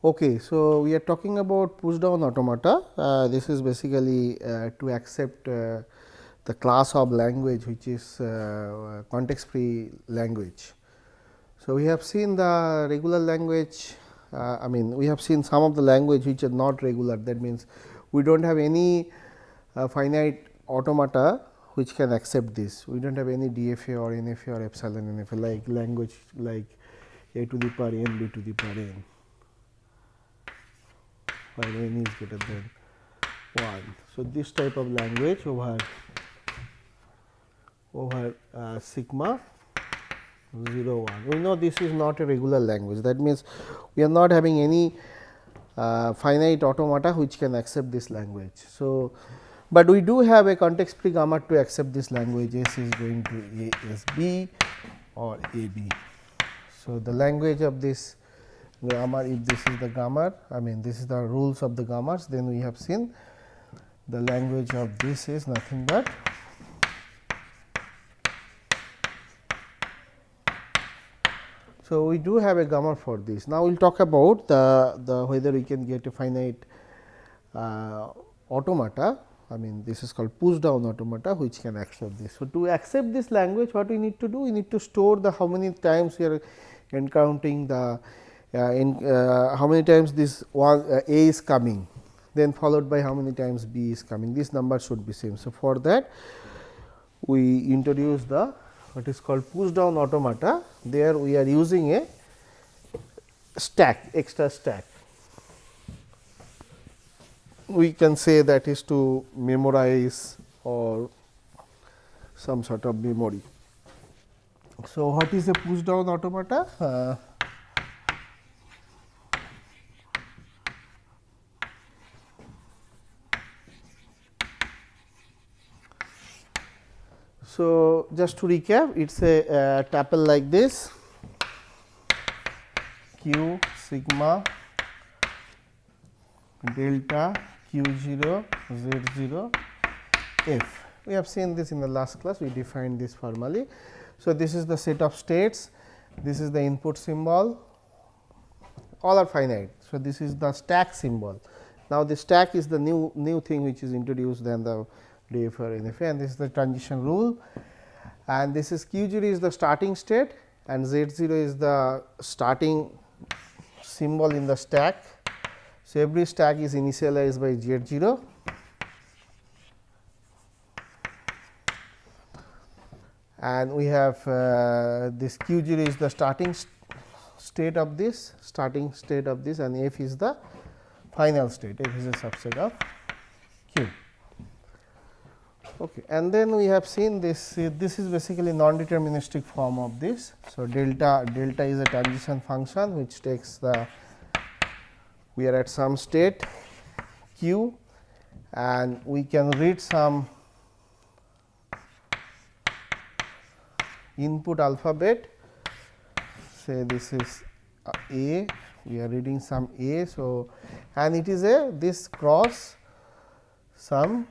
Okay, so we are talking about push down automata. This is basically to accept the class of language which is context free language. So, we have seen the regular language, I mean we have seen some of the language which are not regular, that means we do not have any finite automata which can accept this. We do not have any DFA or NFA or epsilon NFA like language like a to the power n, b to the power n, where n is greater than 1. So, this type of language over sigma 0 1. We know this is not a regular language, that means we are not having any finite automata which can accept this language. So, but we do have a context free grammar to accept this language. S is going to A S B or A B. So, the language of this grammar, if this is the grammar, I mean this is the rules of the grammars, then we have seen the language of this is nothing but so we do have a grammar for this. Now, we will talk about the whether we can get a finite automata. I mean this is called push down automata which can accept this. So, to accept this language, what we need to do? We need to store the how many times we are encountering the how many times this one A is coming, then followed by how many times B is coming. This number should be same. So, for that we introduce the what is called push down automata. There we are using a stack, extra stack. We can say that is to memorize or some sort of memory. So, what is a push down automata? So, just to recap, it is a tuple like this q sigma delta q 0 z 0 f. We have seen this in the last class, we defined this formally. So, this is the set of states, this is the input symbol, all are finite. So, this is the stack symbol. Now, the stack is the new thing which is introduced than the DFA or NFA, and this is the transition rule, and this is q 0 is the starting state and z 0 is the starting symbol in the stack. So, every stack is initialized by z 0 and we have this q 0 is the starting state of this, and f is the final state, f is a subset of q. Okay. And then we have seen this is basically non-deterministic form of this. So, delta is a transition function which takes the we are at some state q and we can read some input alphabet, say this is A, we are reading some A. So, and it is a this cross some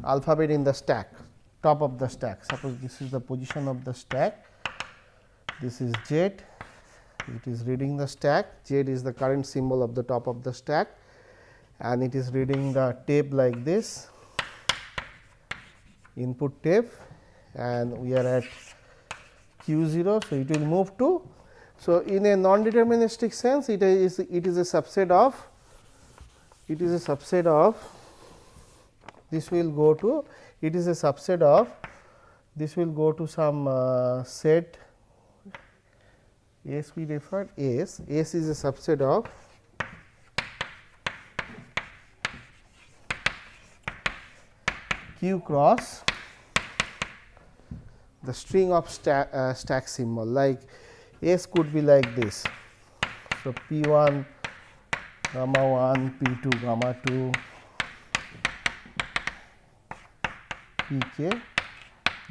alphabet in the stack, top of the stack. Suppose this is the position of the stack, this is Z, it is reading the stack, Z is the current symbol of the top of the stack and it is reading the tape like this, input tape, and we are at q 0. So, it will move to. So, in a non-deterministic sense, it is a subset of this will go to, it is a subset of, this will go to some set S we referred S is a subset of q cross the string of stack symbol, like S could be like this. So, P 1 gamma 1, P 2 gamma 2, P k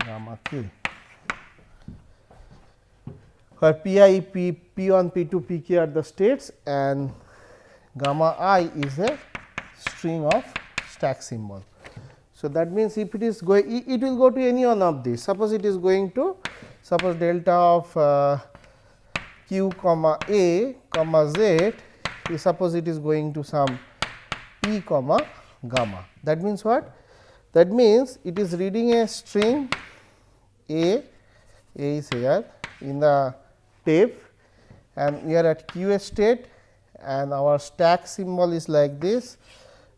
gamma k, where P I, P 1, P 2, P k are the states and gamma I is a string of stack symbol. So, that means, if it is going, it will go to any one of these. Suppose it is going to, suppose delta of q comma a comma z suppose it is going to some p comma gamma. That means what? That means it is reading a string A is here in the tape, and we are at q state, and our stack symbol is like this.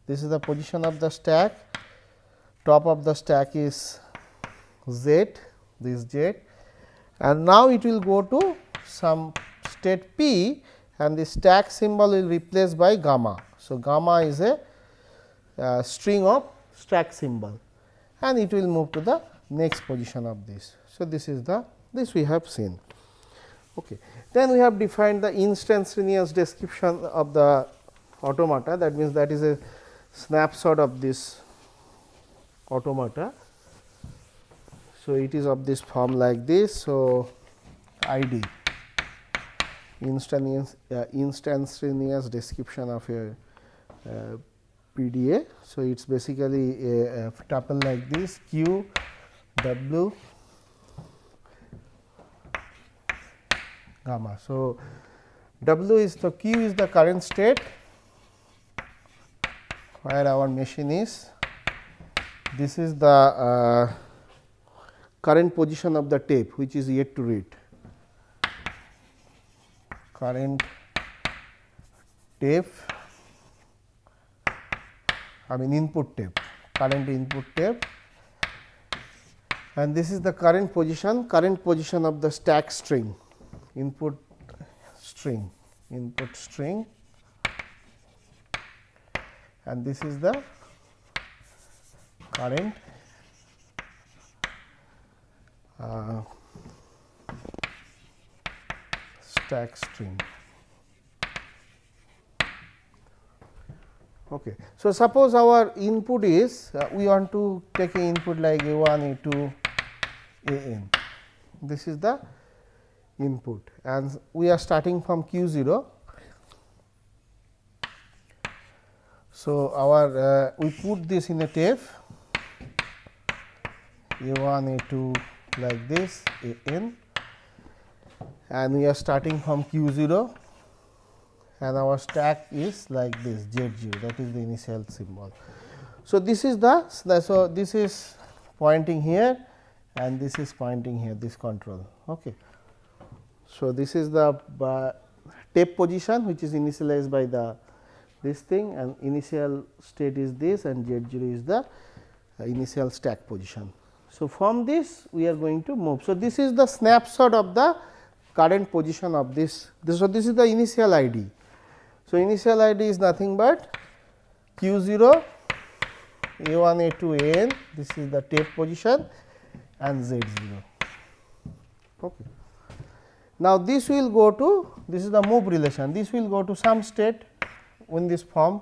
This is the position of the stack, top of the stack is z, this z, and now it will go to some state p, and the stack symbol will replace by gamma. So, gamma is a string of stack symbol, and it will move to the next position of this. So, this is the we have seen. Okay. Then we have defined the instantaneous description of the automata, that means that is a snapshot of this automata. So, it is of this form like this. So, ID instantaneous description of a PDA. So, it is basically a tuple like this Q W gamma. So, W is the Q is the current state where our machine is. This is the current position of the tape, which is yet to read. Current tape, input tape, current input tape, and this is the current position of the stack string, input string, and this is the current stack string. Okay. So, suppose our input is we want to take an input like A1, A2, AN. This is the input, and we are starting from Q0. So, our we put this in a tape A1, A2 like this, AN, and we are starting from Q0, and our stack is like this Z0, that is the initial symbol. So, this is so this is pointing here, and this is pointing here, this control. Okay. So, this is the tape position, which is initialized by this thing, and initial state is this, and Z0 is the initial stack position. So, from this we are going to move. So, this is the snapshot of the current position of this. So, this is the initial ID. So, initial ID is nothing but Q0, A1, A2, AN, this is the tape position, and Z0. Okay. Now, this will go to, this is the move relation, this will go to some state in this form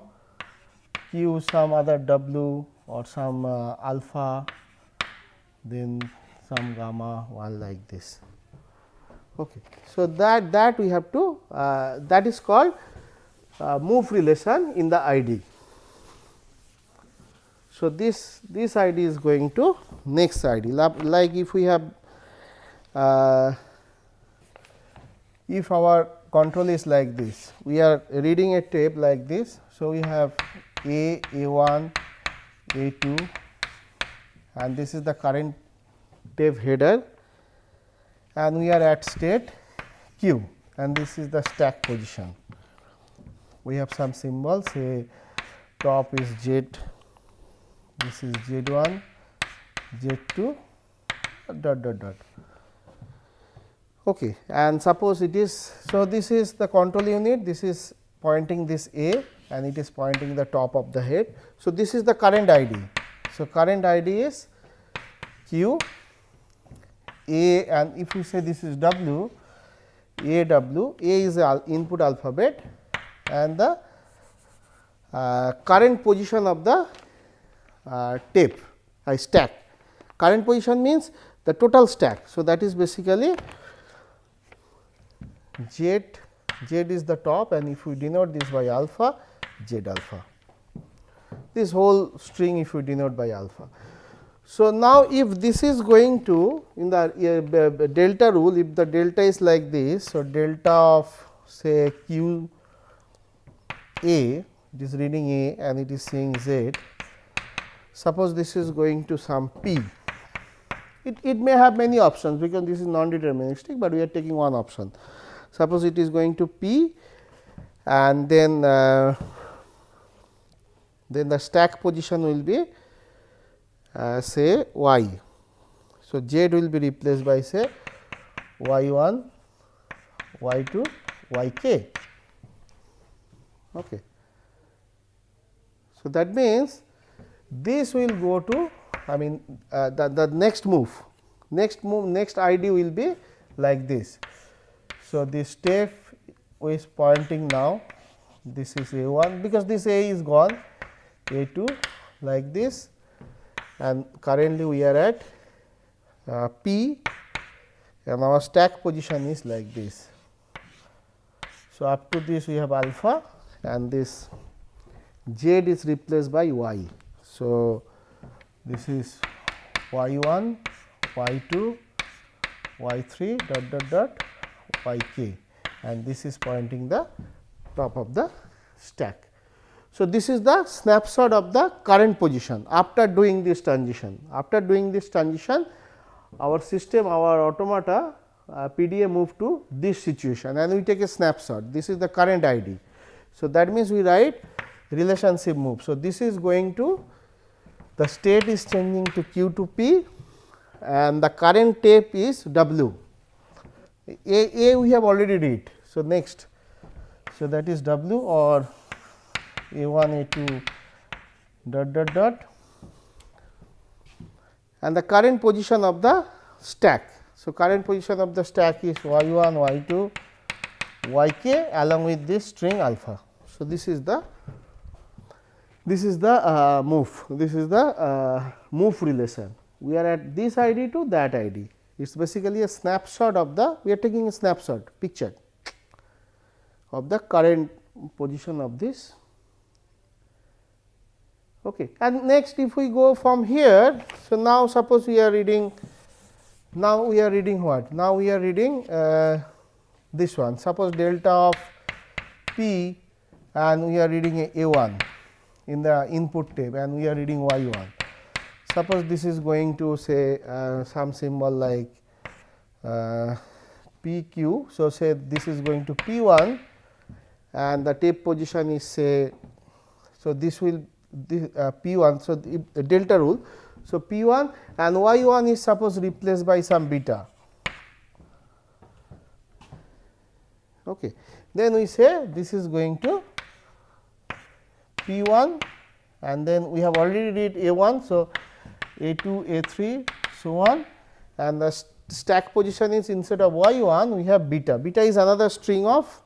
Q some other W or some alpha, then some gamma 1 like this. Okay. So, that we have to that is called move relation in the ID. So, this ID is going to next ID, like if we have if our control is like this, we are reading a tape like this. So, we have A, A1, A2, and this is the current tape header, and we are at state Q, and this is the stack position. We have some symbols, say top is Z, this is Z1, Z2 dot dot dot. Okay. And suppose it is, so this is the control unit, this is pointing this A, and it is pointing the top of the head. So, this is the current ID. So, current ID is Q, A, and if you say this is W, A W, A is the input alphabet, and the current position of the tape stack. Current position means the total stack. So, that is basically Z is the top, and if we denote this by alpha, Z alpha. This whole string if we denote by alpha. So, now if this is going to in the delta rule, if the delta is like this. So, delta of say Q A, it is reading A and it is saying Z. Suppose this is going to some P. It may have many options because this is non-deterministic, but we are taking one option. Suppose it is going to P and then the stack position will be say Y. So, Z will be replaced by say Y 1, Y 2, Y k. Okay. So, that means this will go to, I mean the next next ID will be like this. So, this step is pointing now, this is A 1 because this A is gone, A 2 like this, and currently we are at P and our stack position is like this. So, up to this we have alpha and this Z is replaced by Y. So, this is Y 1, Y 2, Y 3 dot Y k, and this is pointing the top of the stack. So, this is the snapshot of the current position after doing this transition. After doing this transition, our system, our automata PDA move to this situation and we take a snapshot. This is the current ID. So, that means we write relationship move. So, this is going to, the state is changing to Q to P and the current tape is W. A we have already read. So, next, so that is W or A 1 A 2 dot and the current position of the stack. So, current position of the stack is Y 1, Y 2, Y k along with this string alpha. So, this is the move, this is the move relation. We are at this ID to that ID. It is basically a snapshot of the, we are taking a snapshot picture of the current position of this. Okay. And next if we go from here, so now suppose we are reading, now we are reading what? Now we are reading this one, suppose delta of P and we are reading A 1 in the input tape and we are reading Y 1. Suppose this is going to say some symbol like P q. So, say this is going to P 1 and the tape position is say, so this will this P 1. So, the delta rule. So, P 1 and Y 1 is suppose replaced by some beta. Okay. Then we say this is going to P 1 and then we have already read A 1. So, A 2, A 3 so on and the stack position is instead of Y 1 we have beta. Beta is another string of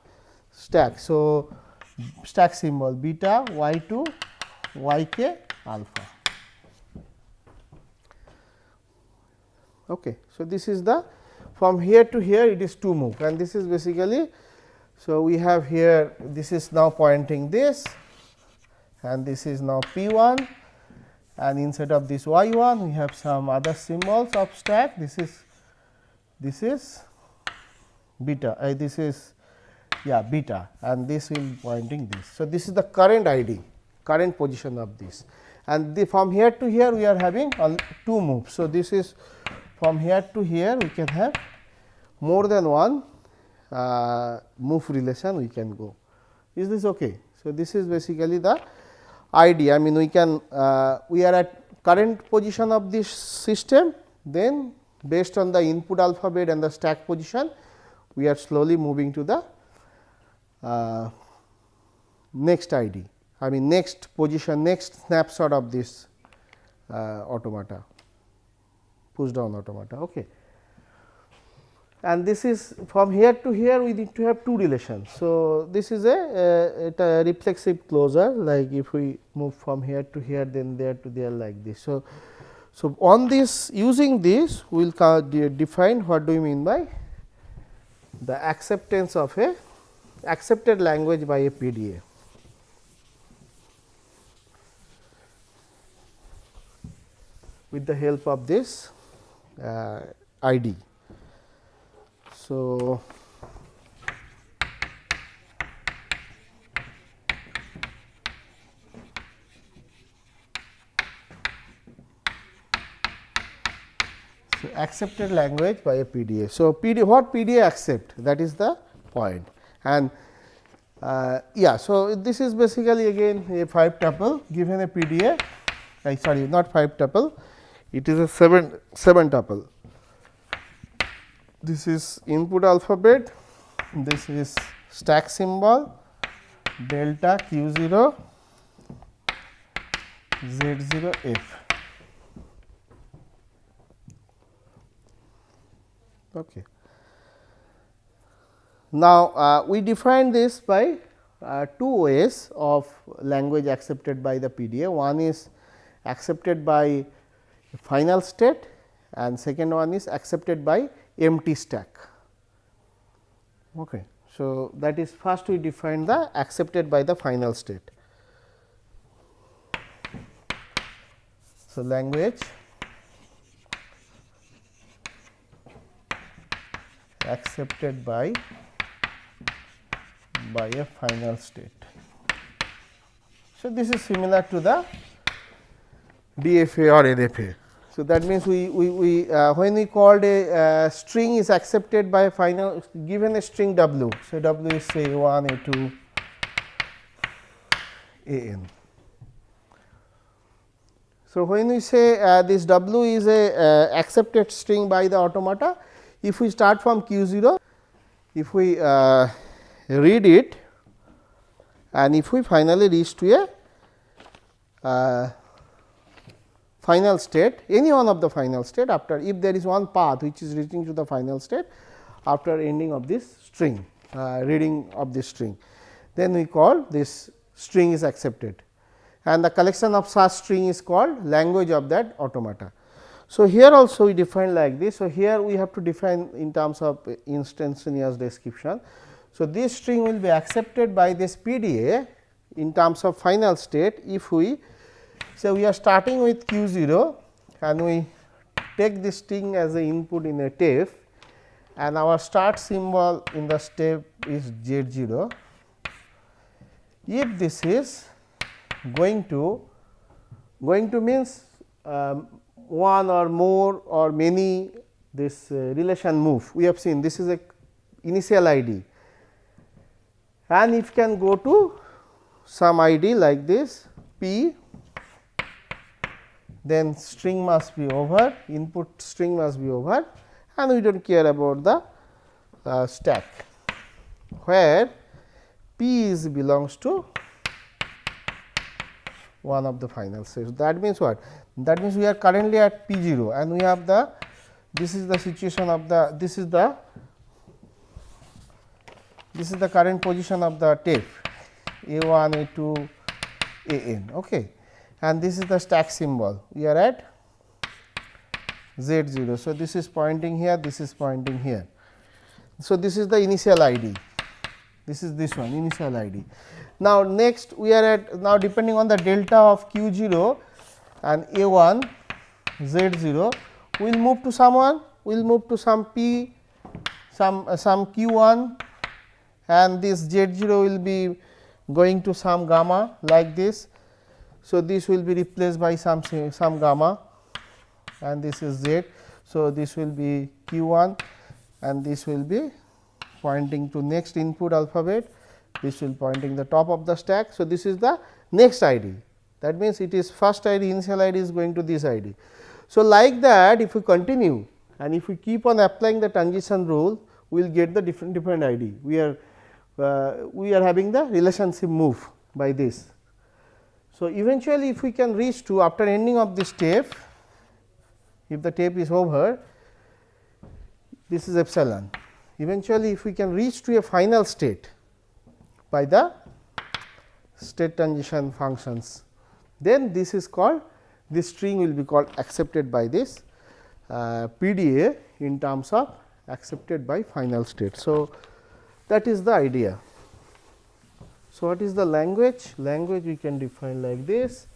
stack. So, stack symbol beta Y 2 Y k alpha. Okay. So, this is the from here to here it is 2 move and this is basically. So, we have here this is now pointing this and this is now P 1 and instead of this Y 1 we have some other symbols of stack. This is beta, this is beta and this will be pointing this. So, this is the current ID, current position of this and from here to here we are having 2 moves. So, this is from here to here we can have more than one move relation we can go. Is this okay? So, this is basically the idea. I mean we can we are at current position of this system, then based on the input alphabet and the stack position we are slowly moving to the next ID, I mean next position, next snapshot of this automata, push down automata. Okay. And this is from here to here we need to have 2 relations. So, this is a reflexive closure, like if we move from here to here then there to there like this. So, on this using this we will define what do we mean by the acceptance of a accepted language by a PDA. With the help of this ID. So, accepted language by a PDA. So, what PDA accept, that is the point. And yeah, so this is basically again a 5 tuple given a PDA, sorry, not 5 tuple, it is a 7 tuple. This is input alphabet, this is stack symbol, delta q0, z0 f. Okay. Now, we define this by 2 ways of language accepted by the PDA. One is accepted by final state and second one is accepted by empty stack. Okay. So, that is first we define the accepted by the final state. So, language accepted by a final state. So, this is similar to the DFA or NFA. So, that means we when we called a string is accepted by a final, given a string w. So, w is say A1, A2, AN. So, when we say this w is a accepted string by the automata, if we start from q0, if we read it and if we finally reach to a final state, any one of the final state after, if there is one path which is reaching to the final state after ending of this string, reading of this string, then we call this string is accepted and the collection of such string is called language of that automata. So, here also we define like this. So, here we have to define in terms of instantaneous description. So, this string will be accepted by this PDA in terms of final state if we, so we are starting with q0 and we take this string as a input in a tape and our start symbol in the step is z0. If this is going to means one or more or many this relation move, we have seen this is a initial ID and it can go to some ID like this p, then string must be over, input string must be over and we do not care about the stack, where p is belongs to one of the final states. That means what? That means we are currently at p0 and we have the, this is the situation of the, this is the current position of the tape A1, A2, AN. Okay. And this is the stack symbol, we are at Z0. So, this is pointing here, this is pointing here. So, this is the initial ID, this is this one initial ID. Now, next we are at, now depending on the delta of q0 and A1 Z0, we will move to someone, we will move to some p, some q1 and this Z0 will be going to some gamma like this. So, this will be replaced by some gamma and this is Z. So, this will be q1 and this will be pointing to next input alphabet, this will pointing the top of the stack. So, this is the next ID, that means it is first ID, initial ID is going to this ID. So, like that if we continue and if we keep on applying the transition rule, we will get the different ID. We are having the relationship move by this. So, eventually if we can reach to, after ending of this tape, if the tape is over, this is epsilon. Eventually if we can reach to a final state by the state transition functions, then this is called, this string will be called accepted by this PDA in terms of accepted by final state. So, that is the idea. So, what is the language? Language we can define like this.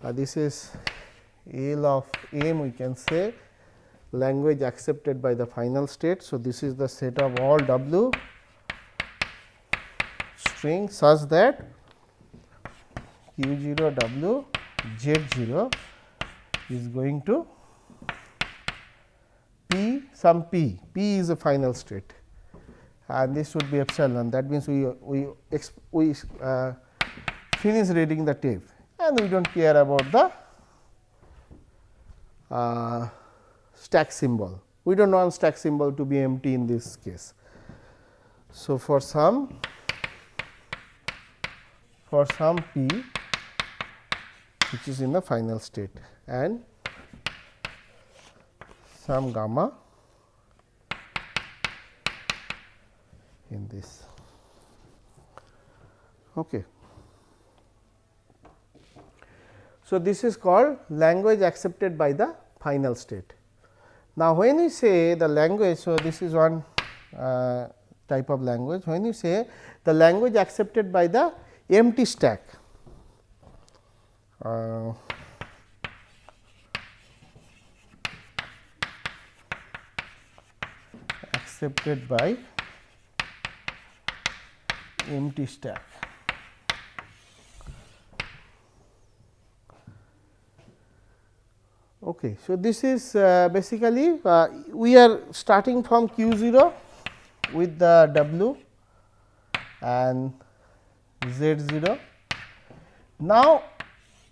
This is L of M, we can say language accepted by the final state. So, this is the set of all W string such that q0 W Z0 is going to P, some P is a final state, and this should be epsilon. That means, we finish reading the tape, and we do not care about the stack symbol. We do not want stack symbol to be empty in this case. So, for some P which is in the final state and some gamma in this. Okay. So, this is called language accepted by the final state. Now, when we say the language, so this is one type of language. When you say the language accepted by the empty stack, accepted by empty stack. Okay. So, this is basically we are starting from q 0 with the w and z 0. Now,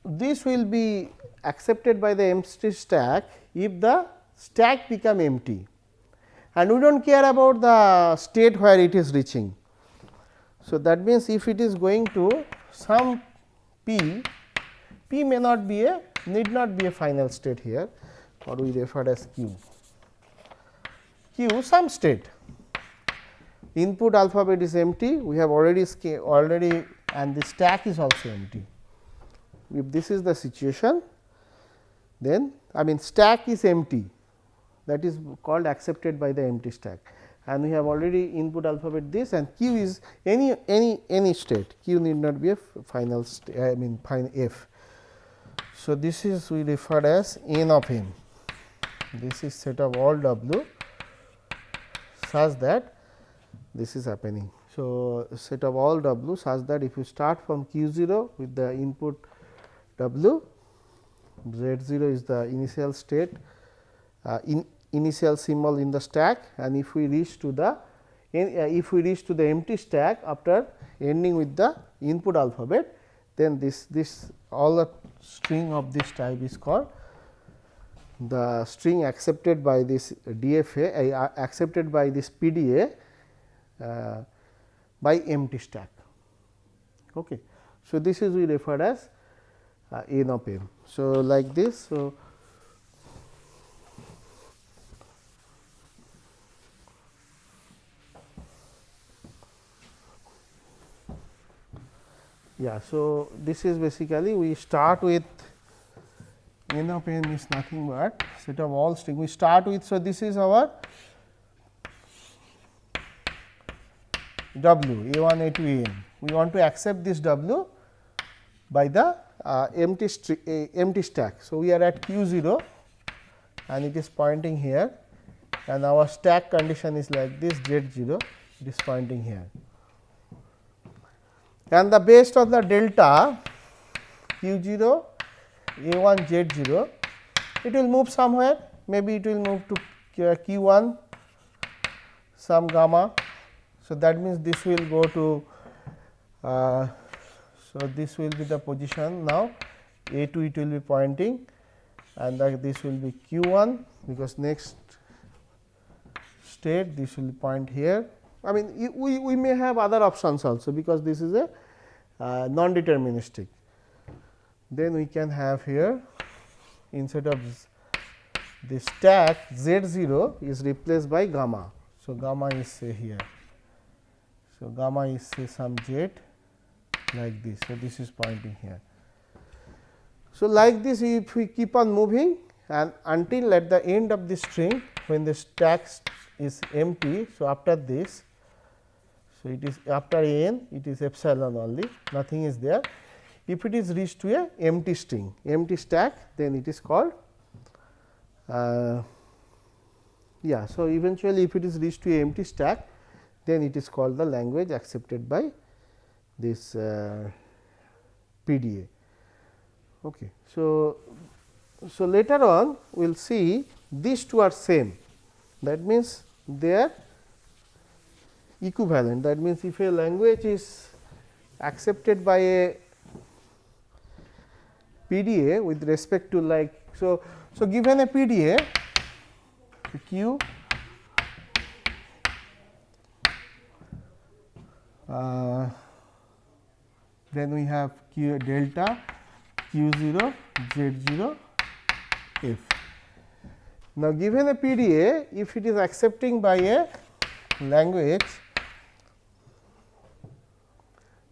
this will be accepted by the empty stack if the stack become empty, and we do not care about the state where it is reaching. So, that means, if it is going to some p, p may not be a need not be a final state here, or we refer as q, q some state. Input alphabet is empty, we have already and the stack is also empty. If this is the situation, then I mean stack is empty, that is called accepted by the empty stack, and we have already input alphabet this, and q is any state, q need not be a final state, I mean f. So, this is we refer as n of m. This is set of all w such that this is happening. So, set of all w such that if you start from q 0 with the input w, z 0 is the initial state, initial symbol in the stack, and if we reach to the empty stack after ending with the input alphabet, then this all the string of this type is called the string accepted by this DFA, accepted by this PDA by empty stack. Okay. So, this is we refer as n of m. So, like this. So, yeah. So, this is basically we start with n of n is nothing but set of all string we start with. So, this is our w a 1 a 2 a n. We want to accept this w by the empty stack. So, we are at q 0 and it is pointing here, and our stack condition is like this z 0, it is pointing here, and the based on the delta q 0 a 1 z 0, it will move somewhere, maybe it will move to q 1 some gamma. So, that means, this will go to so this will be the position now a 2 it will be pointing, and this will be q 1 because next state this will point here. I mean we may have other options also, because this is a non-deterministic. Then we can have here instead of the stack z 0 is replaced by gamma. So, gamma is say here. So, gamma is say some z like this. So, this is pointing here. So, like this if we keep on moving and until at the end of the string when the stack is empty. So, after this, so it is after n it is epsilon only, nothing is there. If it is reached to a empty string, empty stack, then it is called yeah. So, eventually if it is reached to a empty stack, then it is called the language accepted by this PDA. Okay. So, later on we will see these two are same. that means they are equivalent. That means, if a language is accepted by a PDA with respect to like, so given a PDA Q then we have Q delta Q0 Z0 F. Now, given a PDA, if it is accepting by a language,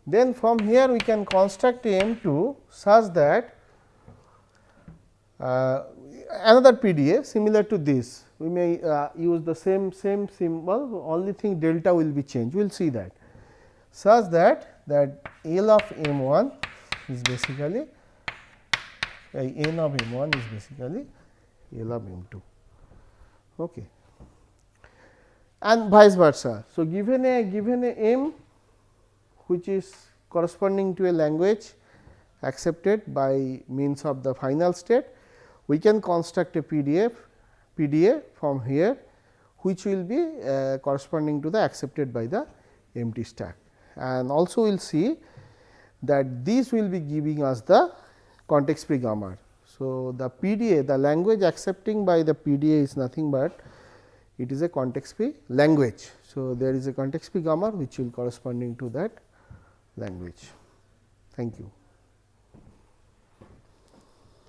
then from here we can construct a M2 such that another PDA similar to this, we may use the same symbol, only thing delta will be changed, we will see that, such that L of M1 is basically N of M1 is basically L of M2. Okay. And vice versa. So, given a M which is corresponding to a language accepted by means of the final state, we can construct a PDA from here, which will be corresponding to the accepted by the empty stack. And also we will see that these will be giving us the context free grammar. So, the PDA, the language accepting by the PDA is nothing but it is a context free language. So, there is a context free grammar which will corresponding to that language. Thank you.